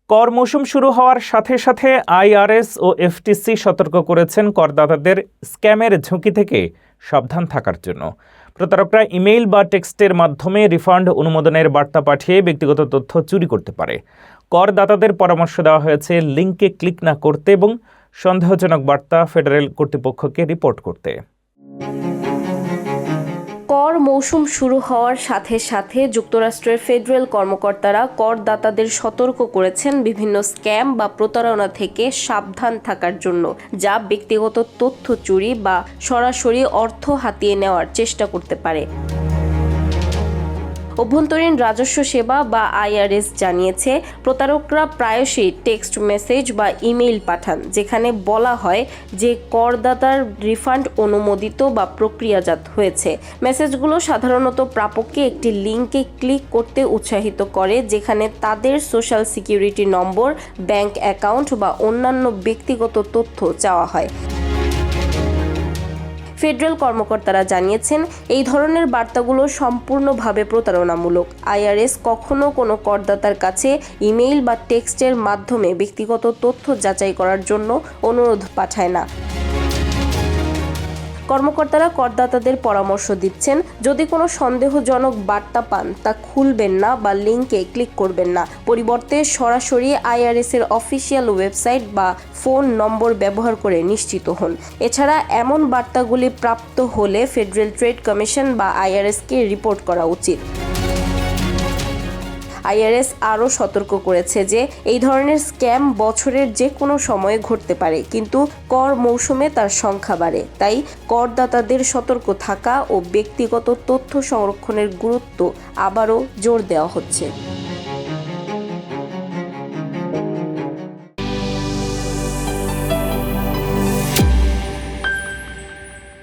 কর মৌসুম শুরু হওয়ার সাথে সাথে আইআরএস ও এফটিসি সতর্ক করেছেন করদাতাদের স্ক্যামের ঝুঁকি থেকে সাবধান থাকার জন্য। প্রতারকরা ইমেইল বা টেক্সটের মাধ্যমে রিফান্ড অনুমোদনের বার্তা পাঠিয়ে ব্যক্তিগত তথ্য চুরি করতে পারে। করদাতাদের পরামর্শ দেওয়া হয়েছে লিঙ্কে ক্লিক না করতে এবং সন্দেহজনক বার্তা ফেডারেল কর্তৃপক্ষকে রিপোর্ট করতে। কর মৌসুম শুরু হওয়ার সাথে সাথে যুক্তরাষ্ট্রের ফেডারেল কর্মকর্তারা করদাতাদের সতর্ক করেছেন বিভিন্ন স্ক্যাম বা প্রতারণা থেকে সাবধান থাকার জন্য, যা ব্যক্তিগত তথ্য চুরি বা সরাসরি অর্থ হাতিয়ে নেওয়ার চেষ্টা করতে পারে। অভ্যন্তরীণ রাজস্ব সেবা বা আইআরএস জানিয়েছে, প্রতারকরা প্রায়শই টেক্সট মেসেজ বা ইমেইল পাঠান যেখানে বলা হয় যে করদাতার রিফান্ড অনুমোদিত বা প্রক্রিয়াজাত হয়েছে। মেসেজগুলো সাধারণত প্রাপককে একটি লিঙ্কে ক্লিক করতে উৎসাহিত করে যেখানে তাদের সোশ্যাল সিকিউরিটি নম্বর, ব্যাংক অ্যাকাউন্ট বা অন্যান্য ব্যক্তিগত তথ্য চাওয়া হয়। ফেডারেল কর্মকর্তারা জানিয়েছেন, এই ধরনের বার্তাগুলো সম্পূর্ণভাবে প্রতারণামূলক। আইআরএস কখনো কোনো করদাতার কাছে ইমেইল বা টেক্সটের মাধ্যমে ব্যক্তিগত তথ্য যাচাই করার জন্য অনুরোধ পাঠায় না। কর্মকর্তারা করদাতাদের পরামর্শ দিচ্ছেন, যদি কোনো সন্দেহজনক বার্তা পান তা খুলবেন না বা লিঙ্কে ক্লিক করবেন না। পরিবর্তে সরাসরি আইআরএস-এর অফিসিয়াল ওয়েবসাইট বা ফোন নম্বর ব্যবহার করে নিশ্চিত হন। এছাড়া এমন বার্তাগুলি প্রাপ্ত হলে ফেডারেল ট্রেড কমিশন বা আইআরএস-কে রিপোর্ট করা উচিত। আইআরএস আরও সতর্ক করেছে যে এই ধরনের স্ক্যাম বছরের যে কোনো সময়ে ঘটতে পারে, কিন্তু কর মৌসুমে তার সংখ্যা বাড়ে। তাই করদাতাদের সতর্ক থাকা ও ব্যক্তিগত তথ্য সংরক্ষণের গুরুত্ব আবারও জোর দেওয়া হচ্ছে।